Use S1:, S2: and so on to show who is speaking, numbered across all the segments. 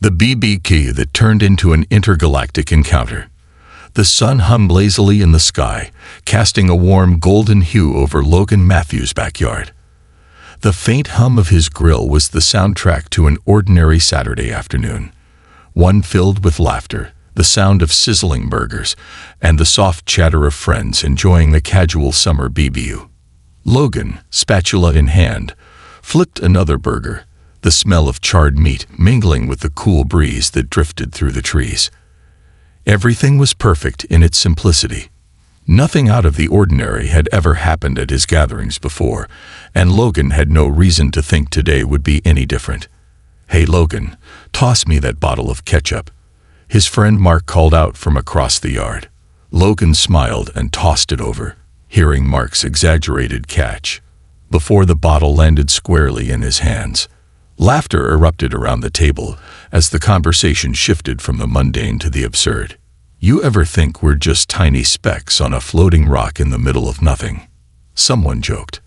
S1: The BBQ that turned into an intergalactic encounter. The sun hummed lazily in the sky, casting a warm golden hue over Logan Matthews' backyard. The faint hum of his grill was the soundtrack to an ordinary Saturday afternoon, one filled with laughter, the sound of sizzling burgers, and the soft chatter of friends enjoying the casual summer BBQ. Logan, spatula in hand, flicked another burger, the smell of charred meat mingling with the cool breeze that drifted through the trees. Everything was perfect in its simplicity. Nothing out of the ordinary had ever happened at his gatherings before, and Logan had no reason to think today would be any different. "Hey Logan, toss me that bottle of ketchup," his friend Mark called out from across the yard. Logan smiled and tossed it over, hearing Mark's exaggerated catch, before the bottle landed squarely in his hands. Laughter erupted around the table as the conversation shifted from the mundane to the absurd. "You ever think we're just tiny specks on a floating rock in the middle of nothing?" someone joked.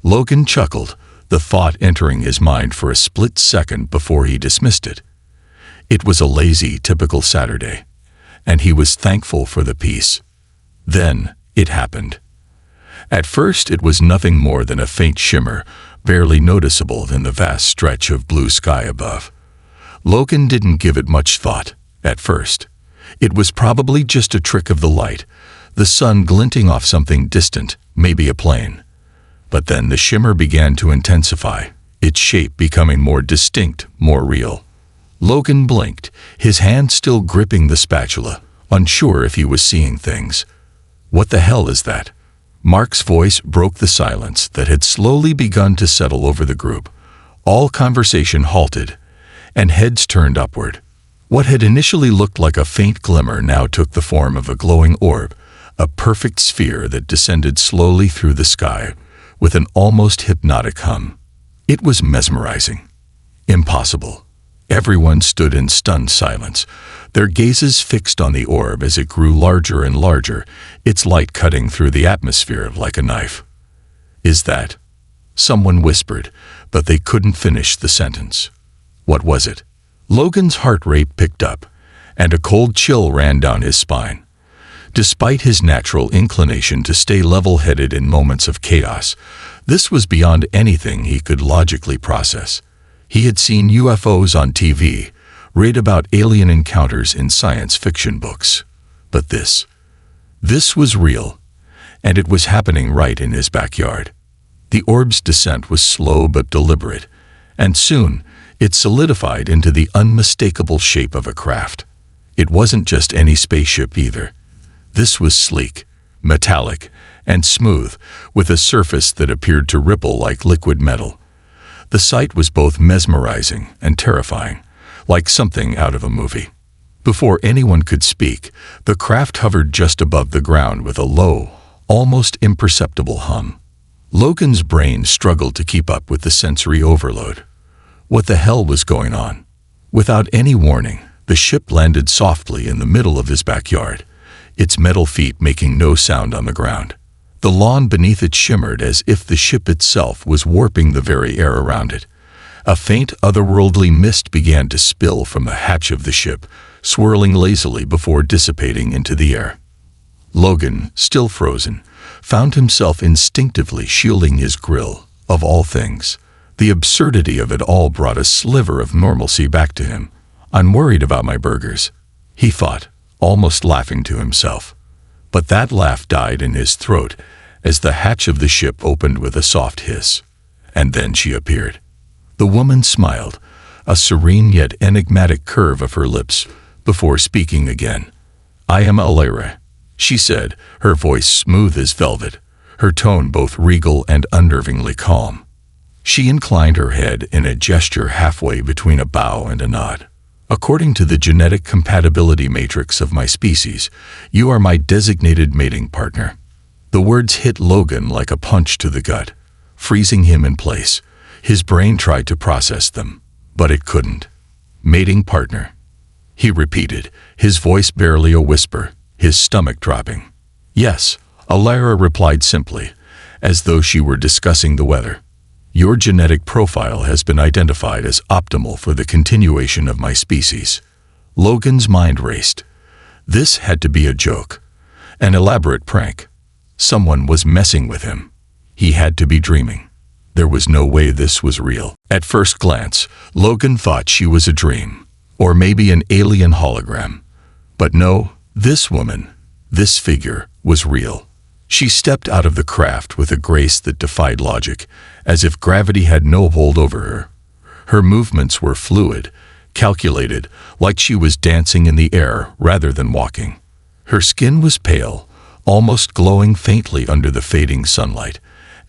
S1: Logan chuckled, the thought entering his mind for a split second before he dismissed it. It was a lazy, typical Saturday, and he was thankful for the peace. Then it happened. At first it was nothing more than a faint shimmer, barely noticeable in the vast stretch of blue sky above. Logan didn't give it much thought, at first. It was probably just a trick of the light, the sun glinting off something distant, maybe a plane. But then the shimmer began to intensify, its shape becoming more distinct, more real. Logan blinked, his hand still gripping the spatula, unsure if he was seeing things. "What the hell is that?" Mark's voice broke the silence that had slowly begun to settle over the group. All conversation halted, and heads turned upward. What had initially looked like a faint glimmer now took the form of a glowing orb, a perfect sphere that descended slowly through the sky, with an almost hypnotic hum. It was mesmerizing. Impossible. Everyone stood in stunned silence, their gazes fixed on the orb as it grew larger and larger, its light cutting through the atmosphere like a knife. "Is that?" someone whispered, but they couldn't finish the sentence. What was it? Logan's heart rate picked up, and a cold chill ran down his spine. Despite his natural inclination to stay level-headed in moments of chaos, this was beyond anything he could logically process. He had seen UFOs on TV, read about alien encounters in science fiction books. But this was real, and it was happening right in his backyard. The orb's descent was slow but deliberate, and soon it solidified into the unmistakable shape of a craft. It wasn't just any spaceship either. This was sleek, metallic, and smooth, with a surface that appeared to ripple like liquid metal. The sight was both mesmerizing and terrifying, like something out of a movie. Before anyone could speak, the craft hovered just above the ground with a low, almost imperceptible hum. Logan's brain struggled to keep up with the sensory overload. What the hell was going on? Without any warning, the ship landed softly in the middle of his backyard, its metal feet making no sound on the ground. The lawn beneath it shimmered as if the ship itself was warping the very air around it. A faint, otherworldly mist began to spill from the hatch of the ship, swirling lazily before dissipating into the air. Logan, still frozen, found himself instinctively shielding his grill, of all things. The absurdity of it all brought a sliver of normalcy back to him. "I'm worried about my burgers," he thought, almost laughing to himself. But that laugh died in his throat as the hatch of the ship opened with a soft hiss. And then she appeared. The woman smiled, a serene yet enigmatic curve of her lips, before speaking again. "I am Alara," she said, her voice smooth as velvet, her tone both regal and unnervingly calm. She inclined her head in a gesture halfway between a bow and a nod. "According to the genetic compatibility matrix of my species, you are my designated mating partner." The words hit Logan like a punch to the gut, freezing him in place. His brain tried to process them, but it couldn't. "Mating partner," he repeated, his voice barely a whisper, his stomach dropping. "Yes," Alara replied simply, as though she were discussing the weather. Your genetic profile has been identified as optimal for the continuation of my species. Logan's mind raced. This had to be a joke. An elaborate prank. Someone was messing with him. He had to be dreaming. There was no way this was real. At first glance, Logan thought she was a dream, or maybe an alien hologram. But no, this woman, this figure, was real. She stepped out of the craft with a grace that defied logic, as if gravity had no hold over her. Her movements were fluid, calculated, like she was dancing in the air rather than walking. Her skin was pale, almost glowing faintly under the fading sunlight,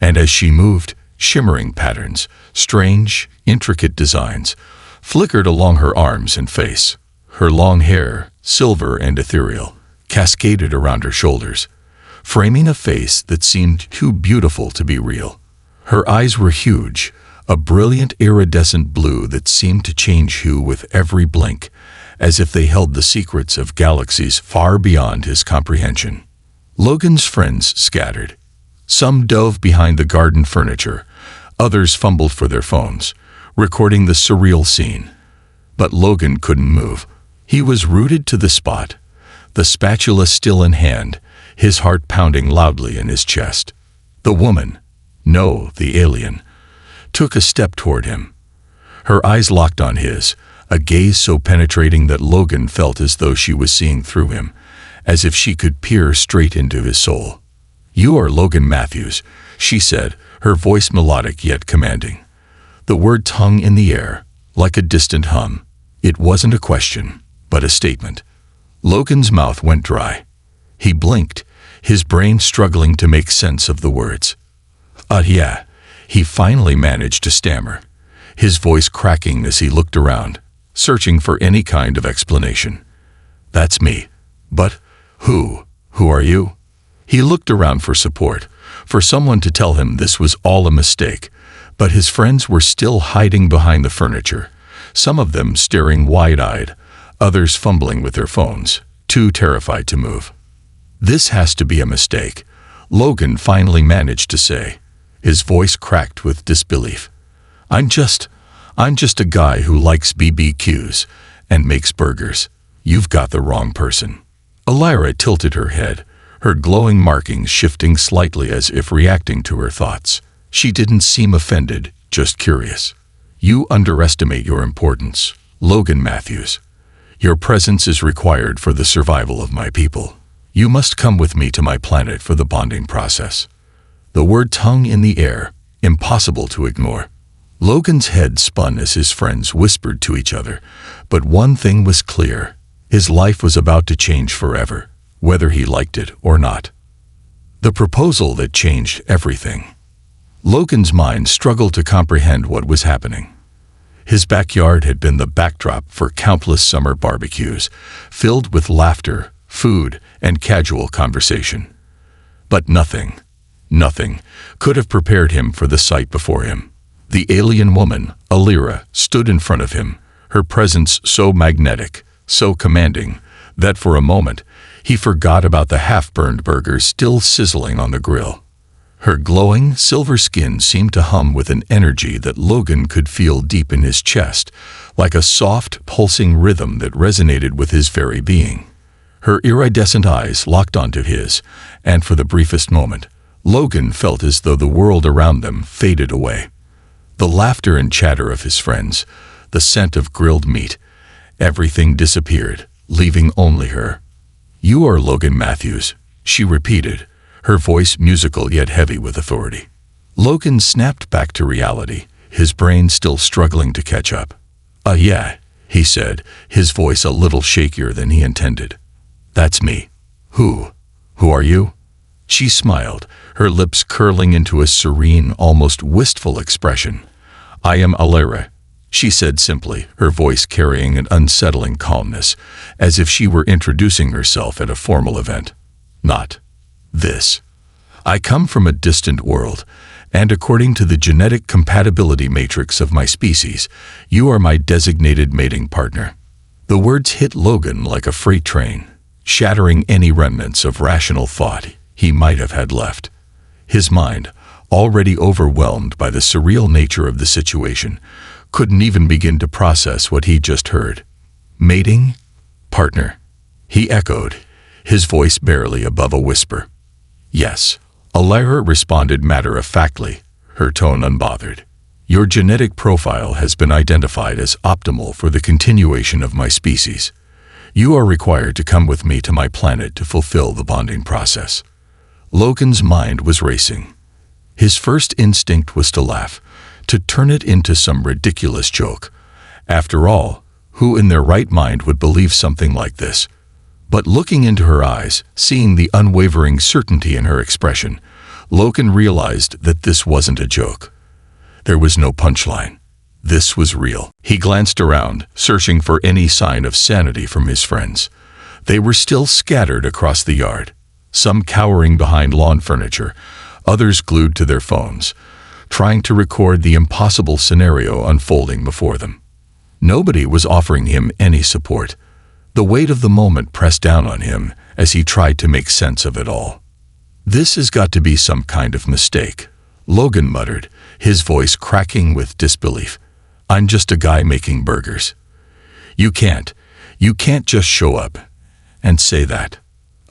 S1: and as she moved, shimmering patterns, strange, intricate designs, flickered along her arms and face. Her long hair, silver and ethereal, cascaded around her shoulders, framing a face that seemed too beautiful to be real. Her eyes were huge, a brilliant iridescent blue that seemed to change hue with every blink, as if they held the secrets of galaxies far beyond his comprehension. Logan's friends scattered. Some dove behind the garden furniture, others fumbled for their phones, recording the surreal scene. But Logan couldn't move. He was rooted to the spot, the spatula still in hand, his heart pounding loudly in his chest. The woman, no, the alien, took a step toward him. Her eyes locked on his, a gaze so penetrating that Logan felt as though she was seeing through him, as if she could peer straight into his soul. "You are Logan Matthews," she said, her voice melodic yet commanding. The words hung in the air, like a distant hum. It wasn't a question, but a statement. Logan's mouth went dry. He blinked, his brain struggling to make sense of the words. Yeah," he finally managed to stammer, his voice cracking as he looked around, searching for any kind of explanation. "That's me. But who are you?" He looked around for support, for someone to tell him this was all a mistake, but his friends were still hiding behind the furniture, some of them staring wide-eyed, others fumbling with their phones, too terrified to move. "This has to be a mistake," Logan finally managed to say, his voice cracked with disbelief. I'm just a guy who likes BBQs and makes burgers. You've got the wrong person." Elira tilted her head, her glowing markings shifting slightly as if reacting to her thoughts. She didn't seem offended, just curious. "You underestimate your importance, Logan Matthews. Your presence is required for the survival of my people. You must come with me to my planet for the bonding process." The word hung in the air, impossible to ignore. Logan's head spun as his friends whispered to each other, but one thing was clear. His life was about to change forever, whether he liked it or not. The proposal that changed everything. Logan's mind struggled to comprehend what was happening. His backyard had been the backdrop for countless summer barbecues, filled with laughter, food, and casual conversation. But nothing could have prepared him for the sight before him. The alien woman, Elira, stood in front of him, her presence so magnetic, so commanding, that for a moment he forgot about the half-burned burgers still sizzling on the grill. Her glowing, silver skin seemed to hum with an energy that Logan could feel deep in his chest, like a soft, pulsing rhythm that resonated with his very being. Her iridescent eyes locked onto his, and for the briefest moment, Logan felt as though the world around them faded away. The laughter and chatter of his friends, the scent of grilled meat, everything disappeared, leaving only her. "You are Logan Matthews," she repeated, her voice musical yet heavy with authority. Logan snapped back to reality, his brain still struggling to catch up. Yeah," he said, his voice a little shakier than he intended. "That's me. Who are you?" She smiled, her lips curling into a serene, almost wistful expression. "I am Elira," she said simply, her voice carrying an unsettling calmness, as if she were introducing herself at a formal event. "Not this. I come from a distant world, and according to the genetic compatibility matrix of my species, you are my designated mating partner." The words hit Logan like a freight train, shattering any remnants of rational thought he might have had left. His mind, already overwhelmed by the surreal nature of the situation, couldn't even begin to process what he just heard. Mating? Partner? He echoed, his voice barely above a whisper. Yes. Alyra responded matter-of-factly, her tone unbothered. Your genetic profile has been identified as optimal for the continuation of my species. You are required to come with me to my planet to fulfill the bonding process. Logan's mind was racing. His first instinct was to laugh, to turn it into some ridiculous joke. After all, who in their right mind would believe something like this? But looking into her eyes, seeing the unwavering certainty in her expression, Logan realized that this wasn't a joke. There was no punchline. This was real. He glanced around, searching for any sign of sanity from his friends. They were still scattered across the yard, some cowering behind lawn furniture, others glued to their phones, trying to record the impossible scenario unfolding before them. Nobody was offering him any support. The weight of the moment pressed down on him as he tried to make sense of it all. This has got to be some kind of mistake, Logan muttered, his voice cracking with disbelief. I'm just a guy making burgers. You can't just show up and say that.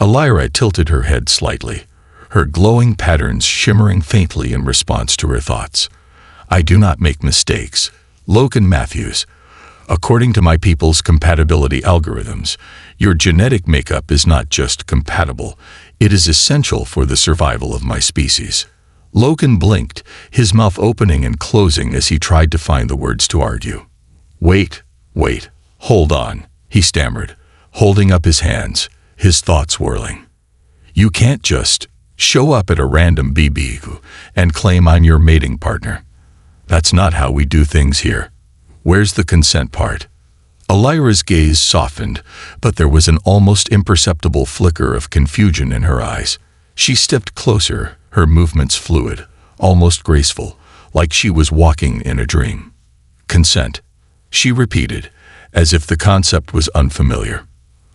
S1: Alyra tilted her head slightly, her glowing patterns shimmering faintly in response to her thoughts. I do not make mistakes, Logan Matthews. According to my people's compatibility algorithms, your genetic makeup is not just compatible, it is essential for the survival of my species. Logan blinked, his mouth opening and closing as he tried to find the words to argue. Wait, hold on, he stammered, holding up his hands, his thoughts whirling. You can't just show up at a random BBQ and claim I'm your mating partner. That's not how we do things here. Where's the consent part? Alyra's gaze softened, but there was an almost imperceptible flicker of confusion in her eyes. She stepped closer, her movements fluid, almost graceful, like she was walking in a dream. Consent, she repeated, as if the concept was unfamiliar.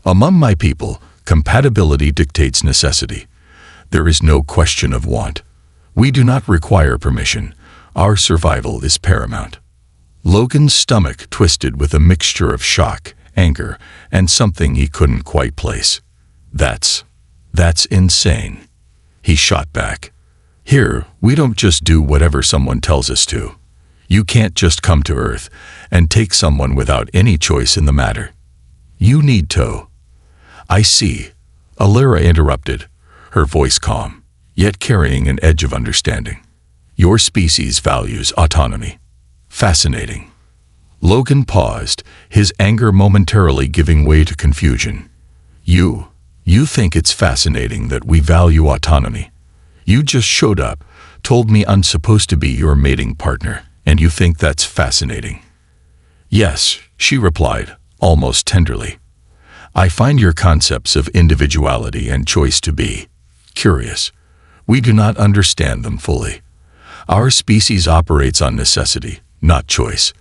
S1: Among my people, compatibility dictates necessity. There is no question of want. We do not require permission. Our survival is paramount. Logan's stomach twisted with a mixture of shock, anger, and something he couldn't quite place. That's insane. He shot back. Here, we don't just do whatever someone tells us to. You can't just come to Earth and take someone without any choice in the matter. You need to. I see. Alyra interrupted, her voice calm, yet carrying an edge of understanding. Your species values autonomy. Fascinating. Logan paused, his anger momentarily giving way to confusion. You think it's fascinating that we value autonomy. You just showed up, told me I'm supposed to be your mating partner, and you think that's fascinating. Yes, she replied, almost tenderly. I find your concepts of individuality and choice to be curious. We do not understand them fully. Our species operates on necessity, not choice.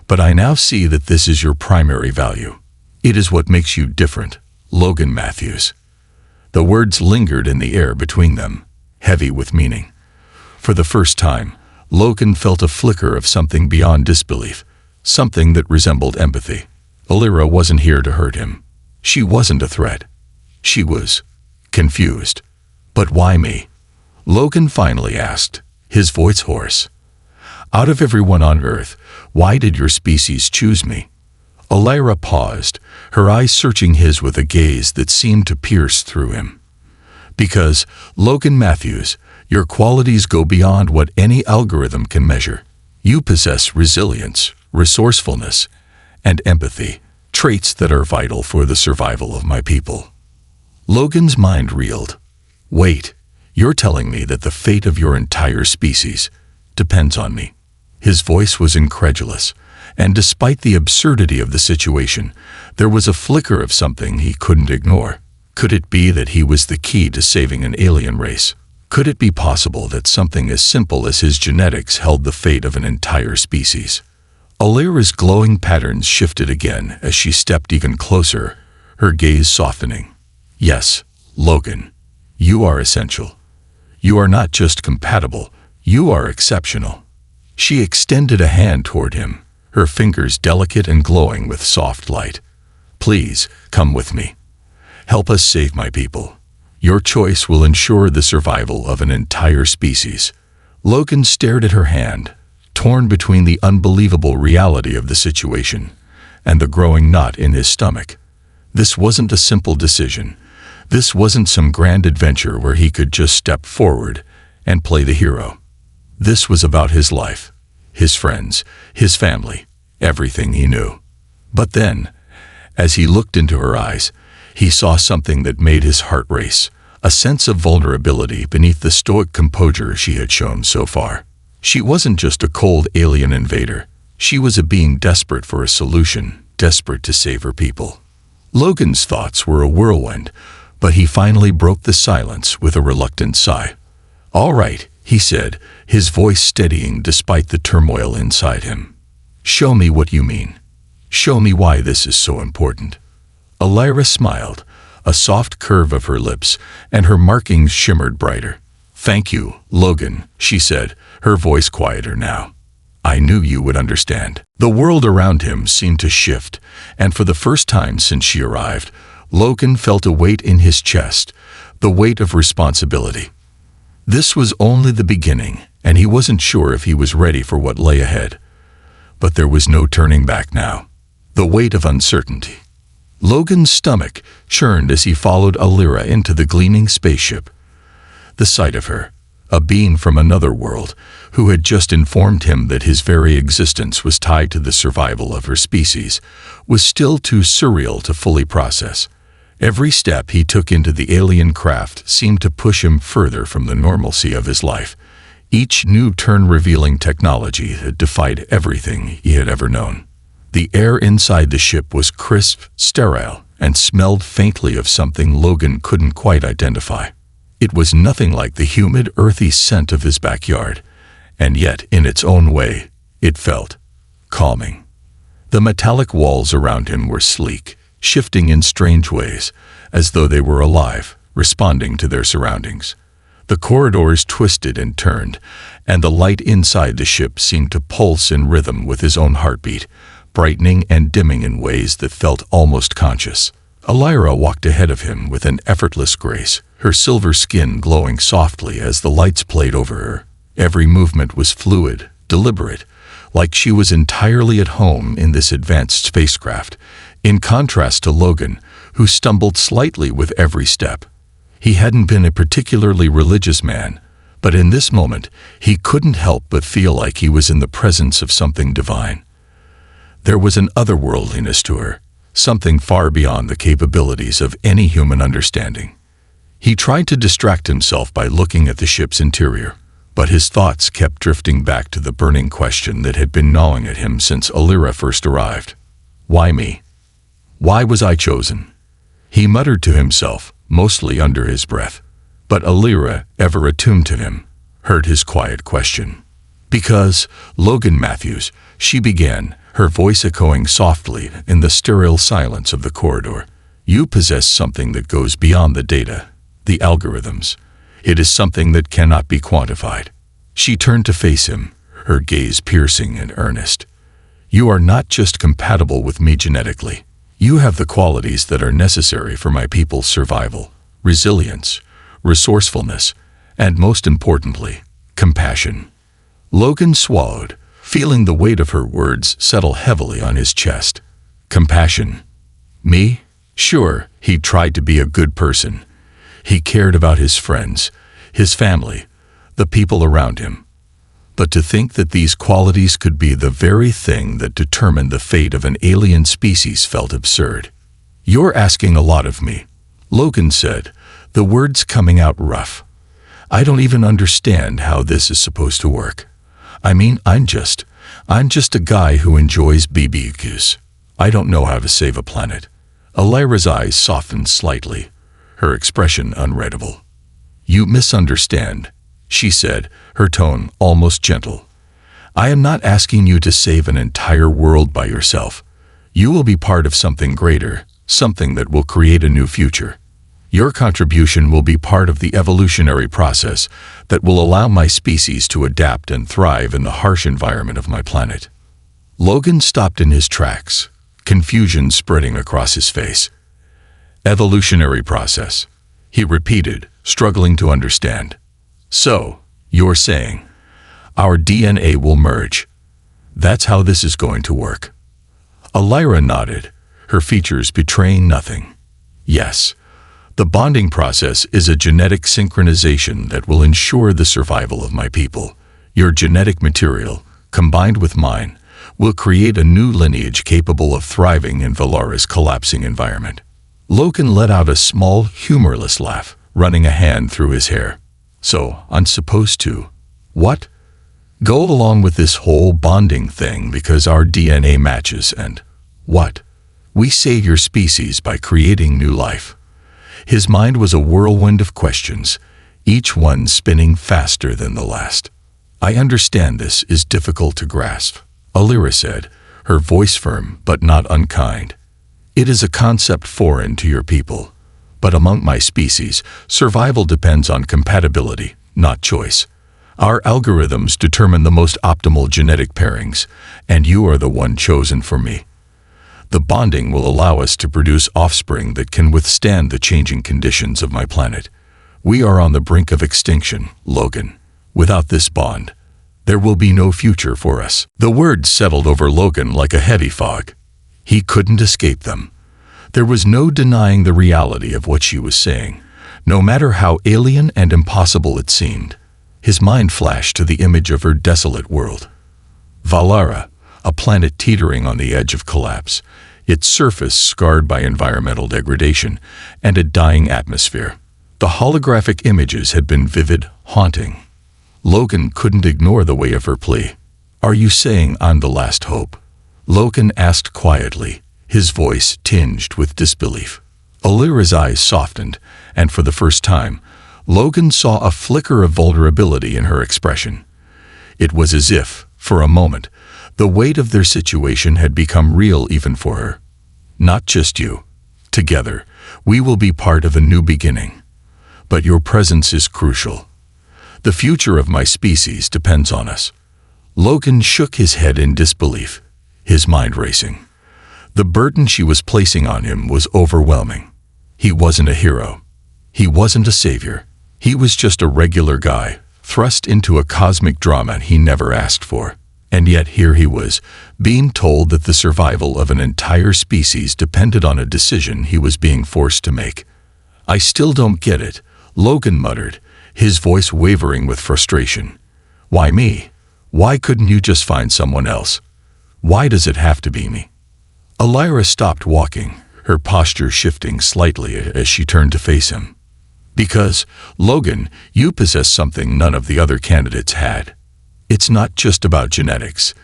S1: But I now see that this is your primary value. It is what makes you different, Logan Matthews. The words lingered in the air between them, heavy with meaning. For the first time, Logan felt a flicker of something beyond disbelief, something that resembled empathy. Alyra wasn't here to hurt him. She wasn't a threat. She was confused. But why me? Logan finally asked, his voice hoarse. Out of everyone on Earth, why did your species choose me? Alyra paused, her eyes searching his with a gaze that seemed to pierce through him. Because, Logan Matthews, your qualities go beyond what any algorithm can measure. You possess resilience, resourcefulness, and empathy, traits that are vital for the survival of my people. Logan's mind reeled. Wait, you're telling me that the fate of your entire species depends on me? His voice was incredulous, and despite the absurdity of the situation, there was a flicker of something he couldn't ignore. Could it be that he was the key to saving an alien race? Could it be possible that something as simple as his genetics held the fate of an entire species? Alyra's glowing patterns shifted again as she stepped even closer, her gaze softening. Yes, Logan, you are essential. You are not just compatible, You are exceptional." She extended a hand toward him, her fingers delicate and glowing with soft light. "Please, come with me. Help us save my people. Your choice will ensure the survival of an entire species." Logan stared at her hand, torn between the unbelievable reality of the situation and the growing knot in his stomach. This wasn't a simple decision. This wasn't some grand adventure where he could just step forward and play the hero. This was about his life, his friends, his family, everything he knew. But then, as he looked into her eyes, he saw something that made his heart race, a sense of vulnerability beneath the stoic composure she had shown so far. She wasn't just a cold alien invader. She was a being desperate for a solution, desperate to save her people. Logan's thoughts were a whirlwind, but he finally broke the silence with a reluctant sigh. "All right," he said, his voice steadying despite the turmoil inside him. "Show me what you mean. Show me why this is so important." Elira smiled, a soft curve of her lips, and her markings shimmered brighter. "Thank you, Logan," she said, her voice quieter now. "I knew you would understand." The world around him seemed to shift, and for the first time since she arrived, Logan felt a weight in his chest, the weight of responsibility. This was only the beginning, and he wasn't sure if he was ready for what lay ahead. But there was no turning back now. The weight of uncertainty. Logan's stomach churned as he followed Elira into the gleaming spaceship. The sight of her, a being from another world, who had just informed him that his very existence was tied to the survival of her species, was still too surreal to fully process. Every step he took into the alien craft seemed to push him further from the normalcy of his life, each new turn revealing technology that defied everything he had ever known. The air inside the ship was crisp, sterile, and smelled faintly of something Logan couldn't quite identify. It was nothing like the humid, earthy scent of his backyard, and yet, in its own way, it felt calming. The metallic walls around him were sleek, shifting in strange ways, as though they were alive, responding to their surroundings. The corridors twisted and turned, and the light inside the ship seemed to pulse in rhythm with his own heartbeat, brightening and dimming in ways that felt almost conscious. Elira walked ahead of him with an effortless grace, her silver skin glowing softly as the lights played over her. Every movement was fluid, deliberate, like she was entirely at home in this advanced spacecraft, in contrast to Logan, who stumbled slightly with every step. He hadn't been a particularly religious man, but in this moment he couldn't help but feel like he was in the presence of something divine. There was an otherworldliness to her, something far beyond the capabilities of any human understanding. He tried to distract himself by looking at the ship's interior, but his thoughts kept drifting back to the burning question that had been gnawing at him since Elira first arrived. Why me? Why was I chosen? He muttered to himself, mostly under his breath. But Elira, ever attuned to him, heard his quiet question. "Because, Logan Matthews," she began, her voice echoing softly in the sterile silence of the corridor, "you possess something that goes beyond the data, the algorithms. It is something that cannot be quantified." She turned to face him, her gaze piercing and earnest. "You are not just compatible with me genetically. You have the qualities that are necessary for my people's survival: resilience, resourcefulness, and most importantly, compassion." Logan swallowed, feeling the weight of her words settle heavily on his chest. Compassion? Me? Sure, he tried to be a good person. He cared about his friends, his family, the people around him. But to think that these qualities could be the very thing that determined the fate of an alien species felt absurd. "You're asking a lot of me," Logan said, the words coming out rough. "I don't even understand how this is supposed to work. I mean, I'm just a guy who enjoys BBQs. I don't know how to save a planet." Elira's eyes softened slightly, her expression unreadable. "You misunderstand," she said, her tone almost gentle. "I am not asking you to save an entire world by yourself. You will be part of something greater, something that will create a new future. Your contribution will be part of the evolutionary process that will allow my species to adapt and thrive in the harsh environment of my planet." Logan stopped in his tracks, confusion spreading across his face. "Evolutionary process," he repeated, struggling to understand. "So, you're saying our DNA will merge. That's how this is going to work." Elira nodded, her features betraying nothing. "Yes, the bonding process is a genetic synchronization that will ensure the survival of my people. Your genetic material, combined with mine, will create a new lineage capable of thriving in Valara's collapsing environment." Logan let out a small, humorless laugh, running a hand through his hair. "So, I'm supposed to, what? Go along with this whole bonding thing because our DNA matches and, what? We save your species by creating new life." His mind was a whirlwind of questions, each one spinning faster than the last. "I understand this is difficult to grasp," Elira said, her voice firm but not unkind. "It is a concept foreign to your people. But among my species, survival depends on compatibility, not choice. Our algorithms determine the most optimal genetic pairings, and you are the one chosen for me. The bonding will allow us to produce offspring that can withstand the changing conditions of my planet. We are on the brink of extinction, Logan. Without this bond, there will be no future for us." The words settled over Logan like a heavy fog. He couldn't escape them. There was no denying the reality of what she was saying, no matter how alien and impossible it seemed. His mind flashed to the image of her desolate world. Valara, a planet teetering on the edge of collapse, its surface scarred by environmental degradation and a dying atmosphere. The holographic images had been vivid, haunting. Logan couldn't ignore the weight of her plea. "Are you saying I'm the last hope?" Logan asked quietly, his voice tinged with disbelief. Elira's eyes softened, and for the first time, Logan saw a flicker of vulnerability in her expression. It was as if, for a moment, the weight of their situation had become real even for her. "Not just you. Together, we will be part of a new beginning. But your presence is crucial. The future of my species depends on us." Logan shook his head in disbelief, his mind racing. The burden she was placing on him was overwhelming. He wasn't a hero. He wasn't a savior. He was just a regular guy, thrust into a cosmic drama he never asked for. And yet here he was, being told that the survival of an entire species depended on a decision he was being forced to make. "I still don't get it," Logan muttered, his voice wavering with frustration. "Why me? Why couldn't you just find someone else? Why does it have to be me?" Elira stopped walking, her posture shifting slightly as she turned to face him. "Because, Logan, you possess something none of the other candidates had. It's not just about genetics.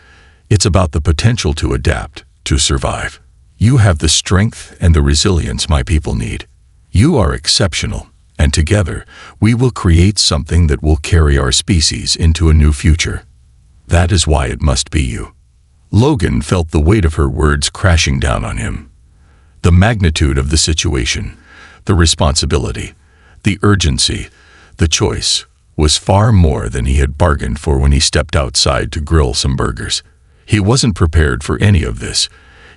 S1: It's about the potential to adapt, to survive. You have the strength and the resilience my people need. You are exceptional, and together, we will create something that will carry our species into a new future. That is why it must be you." Logan felt the weight of her words crashing down on him. The magnitude of the situation, the responsibility, the urgency, the choice, was far more than he had bargained for when he stepped outside to grill some burgers. He wasn't prepared for any of this,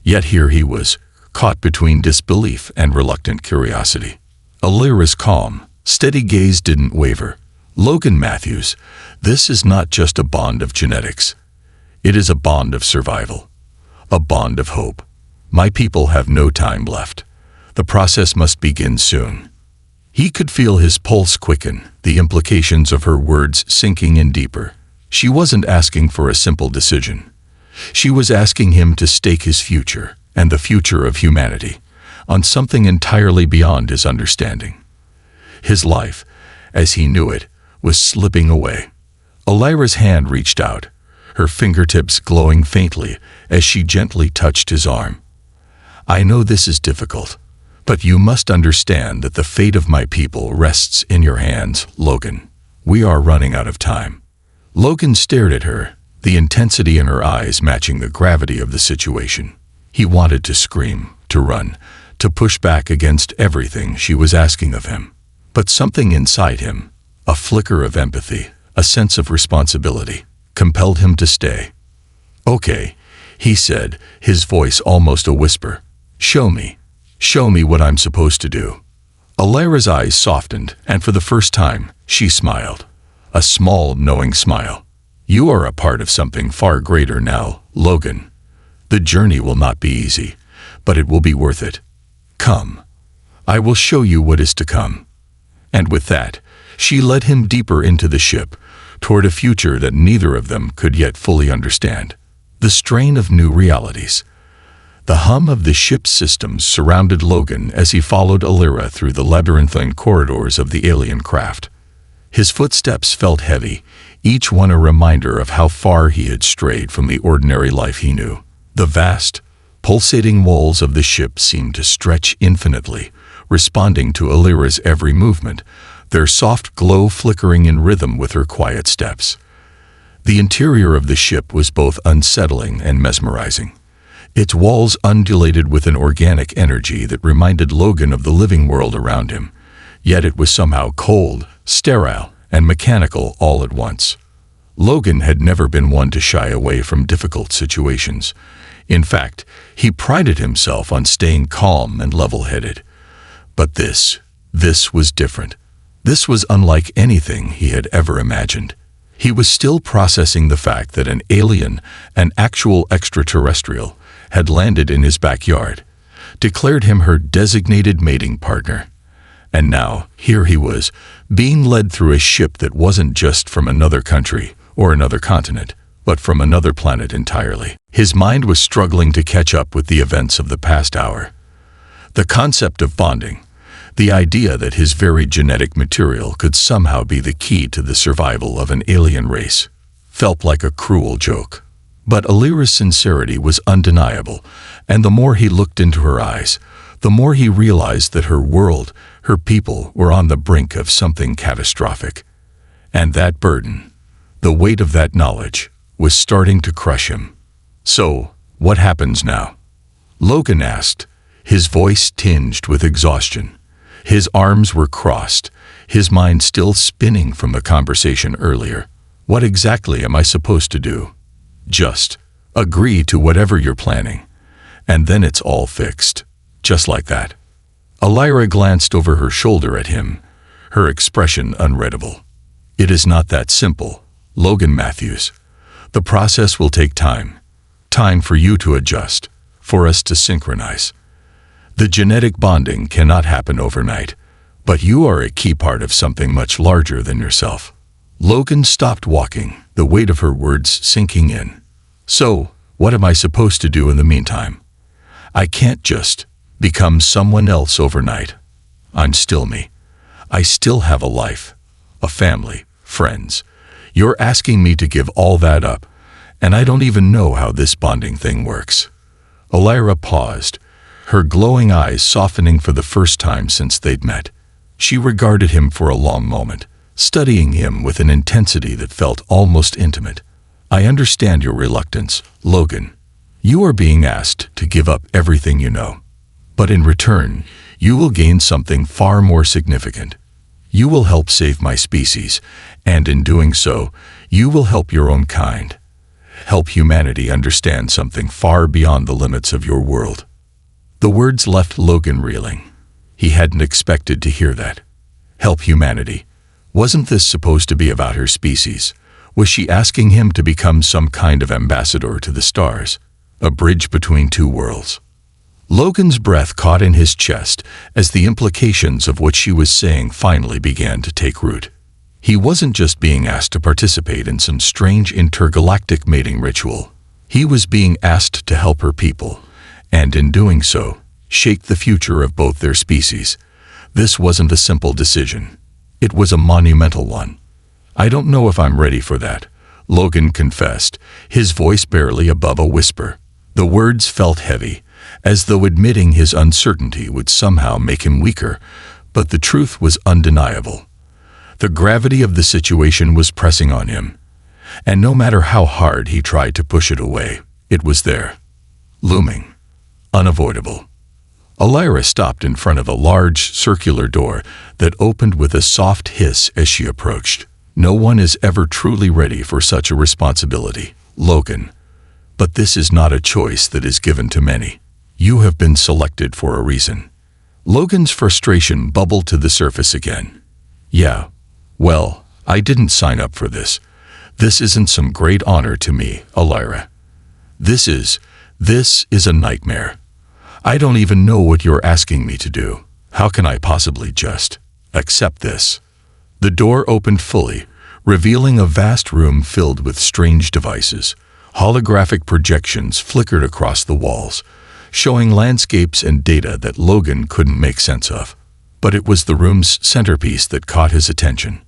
S1: yet here he was, caught between disbelief and reluctant curiosity. Elira's calm, steady gaze didn't waver. "Logan Matthews, this is not just a bond of genetics. It is a bond of survival, a bond of hope. My people have no time left. The process must begin soon." He could feel his pulse quicken, the implications of her words sinking in deeper. She wasn't asking for a simple decision. She was asking him to stake his future, and the future of humanity, on something entirely beyond his understanding. His life, as he knew it, was slipping away. Elira's hand reached out, her fingertips glowing faintly as she gently touched his arm. "I know this is difficult, but you must understand that the fate of my people rests in your hands, Logan. We are running out of time." Logan stared at her, the intensity in her eyes matching the gravity of the situation. He wanted to scream, to run, to push back against everything she was asking of him. But something inside him, a flicker of empathy, a sense of responsibility, compelled him to stay. "Okay," he said, his voice almost a whisper. Show me what I'm supposed to do." Alira's eyes softened, and for the first time, she smiled. A small, knowing smile. "You are a part of something far greater now, Logan. The journey will not be easy, but it will be worth it. Come. I will show you what is to come." And with that, she led him deeper into the ship, toward a future that neither of them could yet fully understand. The strain of new realities. The hum of the ship's systems surrounded Logan as he followed Alira through the labyrinthine corridors of the alien craft. His footsteps felt heavy, each one a reminder of how far he had strayed from the ordinary life he knew. The vast, pulsating walls of the ship seemed to stretch infinitely, responding to Alira's every movement, their soft glow flickering in rhythm with her quiet steps. The interior of the ship was both unsettling and mesmerizing. Its walls undulated with an organic energy that reminded Logan of the living world around him, yet it was somehow cold, sterile, and mechanical all at once. Logan had never been one to shy away from difficult situations. In fact, he prided himself on staying calm and level-headed. But this was different. This was unlike anything he had ever imagined. He was still processing the fact that an alien, an actual extraterrestrial, had landed in his backyard, declared him her designated mating partner. And now, here he was, being led through a ship that wasn't just from another country or another continent, but from another planet entirely. His mind was struggling to catch up with the events of the past hour. The concept of bonding, the idea that his very genetic material could somehow be the key to the survival of an alien race, felt like a cruel joke. But Alira's sincerity was undeniable, and the more he looked into her eyes, the more he realized that her world, her people, were on the brink of something catastrophic. And that burden, the weight of that knowledge, was starting to crush him. "So, what happens now?" Logan asked, his voice tinged with exhaustion. His arms were crossed, his mind still spinning from the conversation earlier. "What exactly am I supposed to do?" "Just agree to whatever you're planning, and then it's all fixed." Just like that. Alira glanced over her shoulder at him, her expression unreadable. "It is not that simple, Logan Matthews. The process will take time. Time for you to adjust, for us to synchronize. The genetic bonding cannot happen overnight, but you are a key part of something much larger than yourself." Logan stopped walking, the weight of her words sinking in. "So, what am I supposed to do in the meantime? I can't just become someone else overnight. I'm still me. I still have a life, a family, friends. You're asking me to give all that up, and I don't even know how this bonding thing works." Alira paused, her glowing eyes softening for the first time since they'd met. She regarded him for a long moment, studying him with an intensity that felt almost intimate. "I understand your reluctance, Logan. You are being asked to give up everything you know. But in return, you will gain something far more significant. You will help save my species, and in doing so, you will help your own kind. Help humanity understand something far beyond the limits of your world." The words left Logan reeling. He hadn't expected to hear that. Help humanity. Wasn't this supposed to be about her species? Was she asking him to become some kind of ambassador to the stars? A bridge between two worlds? Logan's breath caught in his chest as the implications of what she was saying finally began to take root. He wasn't just being asked to participate in some strange intergalactic mating ritual. He was being asked to help her people, and in doing so, shape the future of both their species. This wasn't a simple decision. It was a monumental one. "I don't know if I'm ready for that," Logan confessed, his voice barely above a whisper. The words felt heavy, as though admitting his uncertainty would somehow make him weaker, but the truth was undeniable. The gravity of the situation was pressing on him, and no matter how hard he tried to push it away, it was there, looming, unavoidable. Elira stopped in front of a large, circular door that opened with a soft hiss as she approached. No one is ever truly ready for such a responsibility, Logan. But this is not a choice that is given to many. You have been selected for a reason. Logan's frustration bubbled to the surface again. Yeah, well, I didn't sign up for this. This isn't some great honor to me, Elira. This is a nightmare. I don't even know what you're asking me to do. How can I possibly just accept this? The door opened fully, revealing a vast room filled with strange devices. Holographic projections flickered across the walls, showing landscapes and data that Logan couldn't make sense of. But it was the room's centerpiece that caught his attention.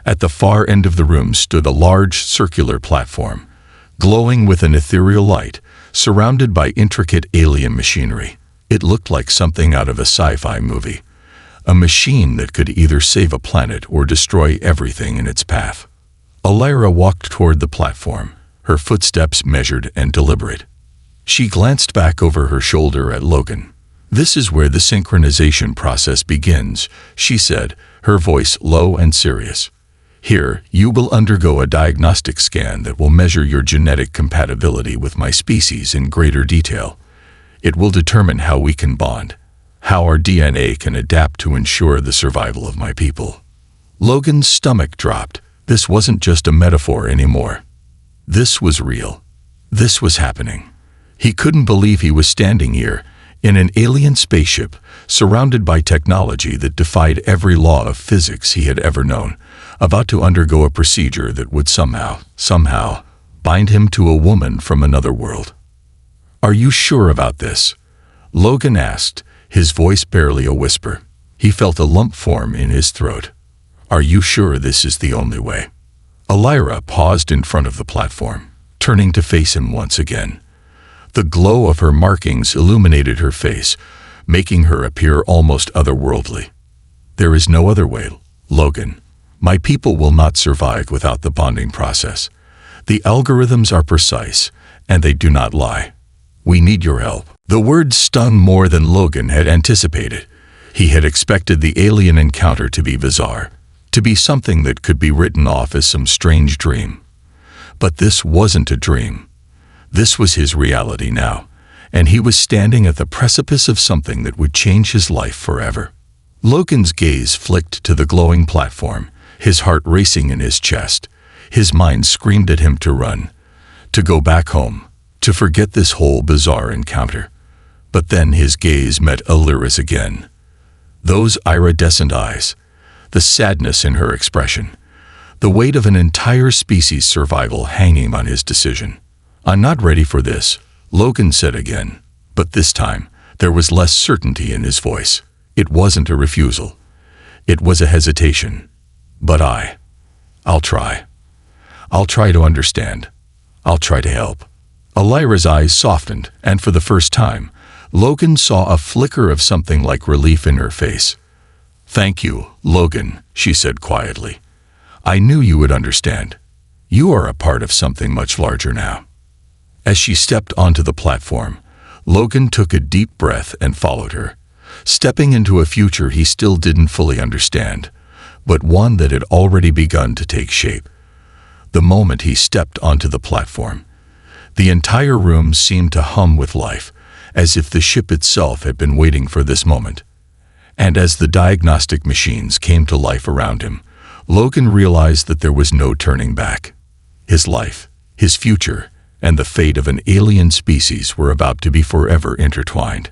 S1: At the far end of the room stood a large circular platform, glowing with an ethereal light, surrounded by intricate alien machinery. It looked like something out of a sci-fi movie, a machine that could either save a planet or destroy everything in its path. Elira walked toward the platform, her footsteps measured and deliberate. She glanced back over her shoulder at Logan. "This is where the synchronization process begins," she said, her voice low and serious. "Here, you will undergo a diagnostic scan that will measure your genetic compatibility with my species in greater detail. It will determine how we can bond, how our DNA can adapt to ensure the survival of my people." Logan's stomach dropped. This wasn't just a metaphor anymore. This was real. This was happening. He couldn't believe he was standing here, in an alien spaceship, surrounded by technology that defied every law of physics he had ever known, about to undergo a procedure that would somehow, bind him to a woman from another world. "Are you sure about this?" Logan asked, his voice barely a whisper. He felt a lump form in his throat. "Are you sure this is the only way?" Elira paused in front of the platform, turning to face him once again. The glow of her markings illuminated her face, making her appear almost otherworldly. "There is no other way, Logan. My people will not survive without the bonding process. The algorithms are precise, and they do not lie. We need your help." The words stung more than Logan had anticipated. He had expected the alien encounter to be bizarre, to be something that could be written off as some strange dream. But this wasn't a dream. This was his reality now, and he was standing at the precipice of something that would change his life forever. Logan's gaze flicked to the glowing platform, his heart racing in his chest. His mind screamed at him to run, to go back home, to forget this whole bizarre encounter. But then his gaze met Elira's again. Those iridescent eyes, the sadness in her expression, the weight of an entire species' survival hanging on his decision. "I'm not ready for this," Logan said again, but this time there was less certainty in his voice. It wasn't a refusal. It was a hesitation. "But I'll try. I'll try to understand. I'll try to help." Elira's eyes softened, and for the first time, Logan saw a flicker of something like relief in her face. "Thank you, Logan," she said quietly. "I knew you would understand. You are a part of something much larger now." As she stepped onto the platform, Logan took a deep breath and followed her, stepping into a future he still didn't fully understand, but one that had already begun to take shape. The moment he stepped onto the platform, the entire room seemed to hum with life, as if the ship itself had been waiting for this moment. And as the diagnostic machines came to life around him, Logan realized that there was no turning back. His life, his future, and the fate of an alien species were about to be forever intertwined.